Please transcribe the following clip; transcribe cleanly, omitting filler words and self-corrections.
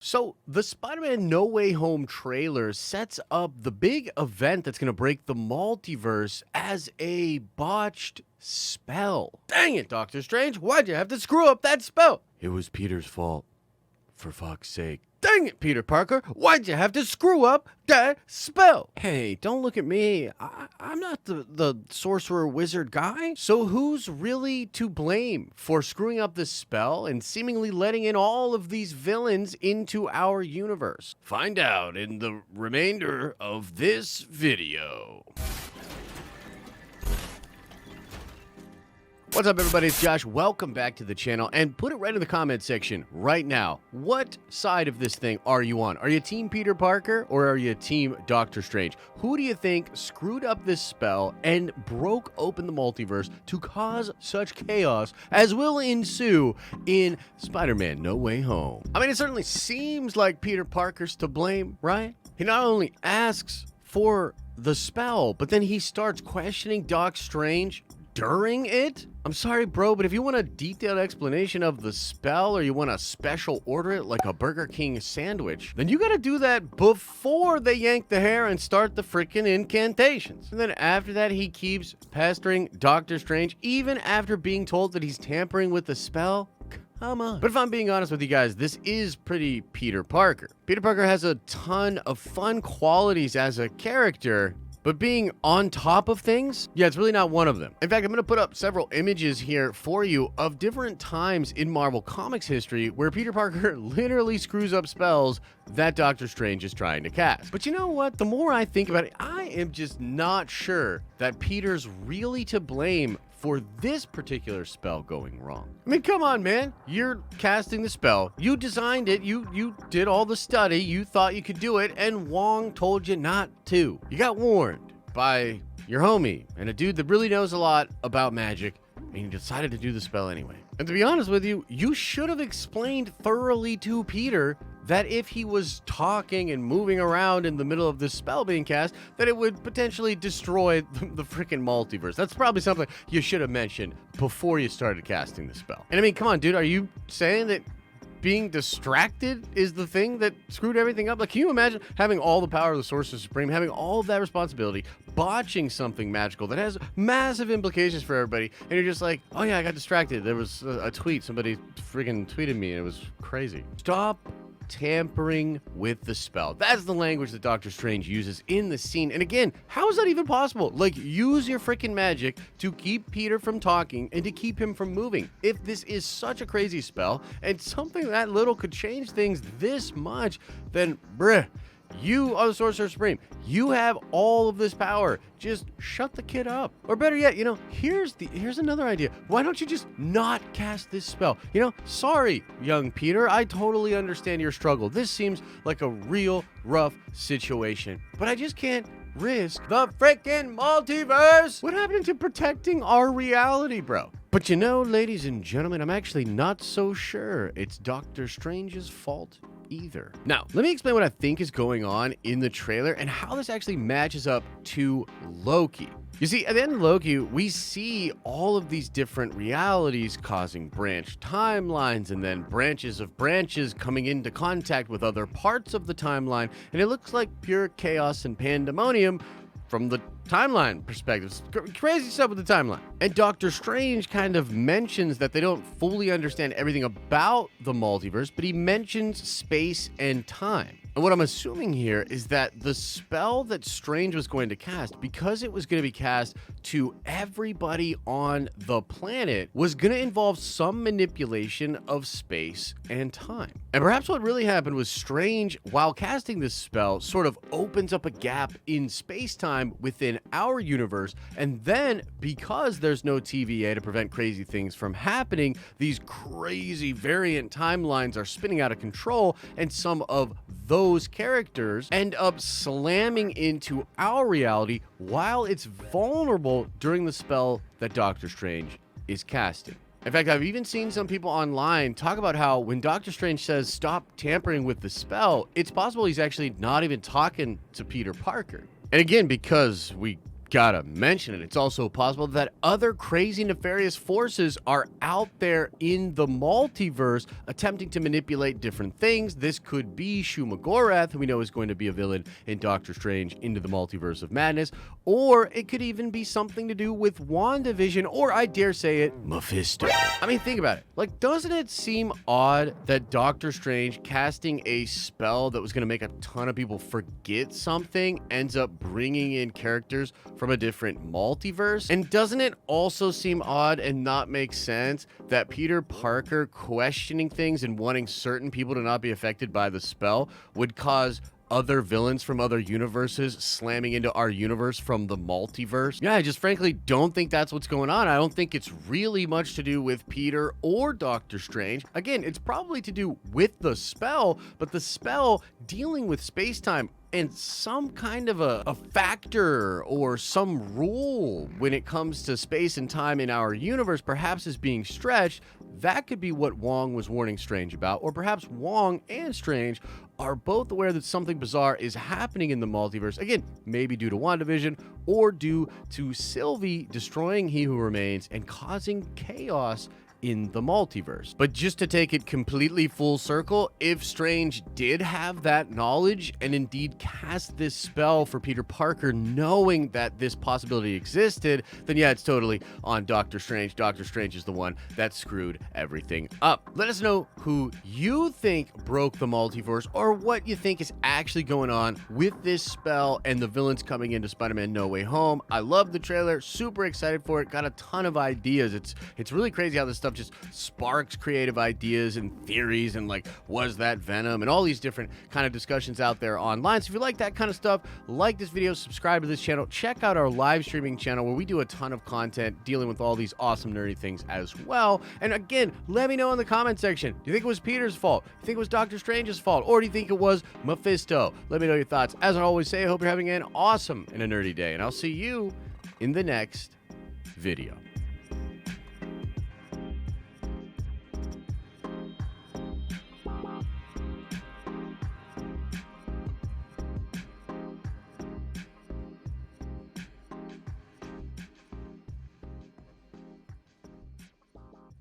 So, the Spider-Man No Way Home trailer sets up the big event that's going to break the multiverse as a botched spell. Dang it, Doctor Strange, why'd you have to screw up that spell? It was Peter's fault, for fuck's sake. Dang it, Peter Parker, why'd you have to screw up that spell? Hey, don't look at me. I'm not the sorcerer wizard guy. So who's really to blame for screwing up this spell and seemingly letting in all of these villains into our universe? Find out in the remainder of this video. What's up, everybody? It's Josh. Welcome back to the channel, and put it right in the comment section right now. What side of this thing are you on? Are you Team Peter Parker or are you Team Doctor Strange? Who do you think screwed up this spell and broke open the multiverse to cause such chaos as will ensue in Spider-Man No Way Home? I mean, it certainly seems like Peter Parker's to blame, right? He not only asks for the spell, but then he starts questioning Doc Strange during it? I'm sorry, bro, but if you want a detailed explanation of the spell or you want to special order it like a Burger King sandwich, then you got to do that before they yank the hair and start the freaking incantations. And then after that, he keeps pestering Doctor Strange even after being told that he's tampering with the spell. Come on. But if I'm being honest with you guys, this is pretty Peter Parker. Peter Parker has a ton of fun qualities as a character, but being on top of things, yeah, it's really not one of them. In fact, I'm going to put up several images here for you of different times in Marvel Comics history where Peter Parker literally screws up spells that Doctor Strange is trying to cast. But you know what? The more I think about it, I am just not sure that Peter's really to blame for this particular spell going wrong. I mean, come on, man. You're casting the spell. You designed it. You did all the study. You thought you could do it, and Wong told you not to. You got warned by your homie and a dude that really knows a lot about magic, and you decided to do the spell anyway. And to be honest with you, you should have explained thoroughly to Peter that if he was talking and moving around in the middle of this spell being cast, that it would potentially destroy the freaking multiverse. That's probably something you should have mentioned before you started casting the spell. And I mean, come on, dude, are you saying that being distracted is the thing that screwed everything up? Like, can you imagine having all the power of the Sorcerer Supreme, having all of that responsibility, botching something magical that has massive implications for everybody, and you're just like, oh yeah, I got distracted. There was a tweet. Somebody freaking tweeted me, and it was crazy. Stop tampering with the spell. That's the language that Doctor Strange uses in the scene. And again, how is that even possible? Like, use your freaking magic to keep Peter from talking and to keep him from moving. If this is such a crazy spell and something that little could change things this much, then bruh, you are the Sorcerer Supreme. You have all of this power. Just shut the kid up. Or better yet, here's another idea. Why don't you just not cast this spell? Sorry, young Peter. I totally understand your struggle. This seems like a real rough situation. But I just can't risk the freaking multiverse. What happened to protecting our reality, bro? But ladies and gentlemen, I'm actually not so sure it's Doctor Strange's fault either. Now, let me explain what I think is going on in the trailer and how this actually matches up to Loki. You see, at the end of Loki, we see all of these different realities causing branch timelines and then branches of branches coming into contact with other parts of the timeline, and it looks like pure chaos and pandemonium from the timeline perspective. Crazy stuff with the timeline. And Doctor Strange kind of mentions that they don't fully understand everything about the multiverse, but he mentions space and time. And what I'm assuming here is that the spell that Strange was going to cast, because it was going to be cast to everybody on the planet, was going to involve some manipulation of space and time. And perhaps what really happened was Strange, while casting this spell, sort of opens up a gap in space-time within our universe, and then because there's no TVA to prevent crazy things from happening, these crazy variant timelines are spinning out of control, and some of those characters end up slamming into our reality while it's vulnerable during the spell that Doctor Strange is casting. In fact, I've even seen some people online talk about how when Doctor Strange says stop tampering with the spell, it's possible he's actually not even talking to Peter Parker. And again, because we gotta mention it. It's also possible that other crazy nefarious forces are out there in the multiverse attempting to manipulate different things. This could be Shumagorath, who we know is going to be a villain in Doctor Strange Into the Multiverse of Madness, or it could even be something to do with WandaVision, or I dare say it, Mephisto. I mean, think about it. Like, doesn't it seem odd that Doctor Strange casting a spell that was going to make a ton of people forget something ends up bringing in characters from a different multiverse? And doesn't it also seem odd and not make sense that Peter Parker questioning things and wanting certain people to not be affected by the spell would cause other villains from other universes slamming into our universe from the multiverse? Yeah, I just frankly don't think that's what's going on. I don't think it's really much to do with Peter or Doctor Strange. Again, it's probably to do with the spell, but the spell dealing with space-time and some kind of a factor or some rule when it comes to space and time in our universe perhaps is being stretched. That could be what Wong was warning Strange about, or perhaps Wong and Strange are both aware that something bizarre is happening in the multiverse. Again, maybe due to WandaVision or due to Sylvie destroying He Who Remains and causing chaos in the multiverse. But just to take it completely full circle, if Strange did have that knowledge and indeed cast this spell for Peter Parker knowing that this possibility existed, then yeah, it's totally on Doctor Strange. Doctor Strange is the one that screwed everything up. Let us know who you think broke the multiverse or what you think is actually going on with this spell and the villains coming into Spider-Man No Way Home. I love the trailer, super excited for it, got a ton of ideas. It's really crazy how this stuff just sparks creative ideas and theories and like, was that Venom, and all these different kind of discussions out there online. So if you like that kind of stuff, like this video, subscribe to this channel, check out our live streaming channel where we do a ton of content dealing with all these awesome nerdy things as well. And again, let me know in the comment section, do you think it was Peter's fault? Do you think it was Doctor Strange's fault? Or do you think it was Mephisto? Let me know your thoughts. As I always say, I hope you're having an awesome and a nerdy day, and I'll see you in the next video.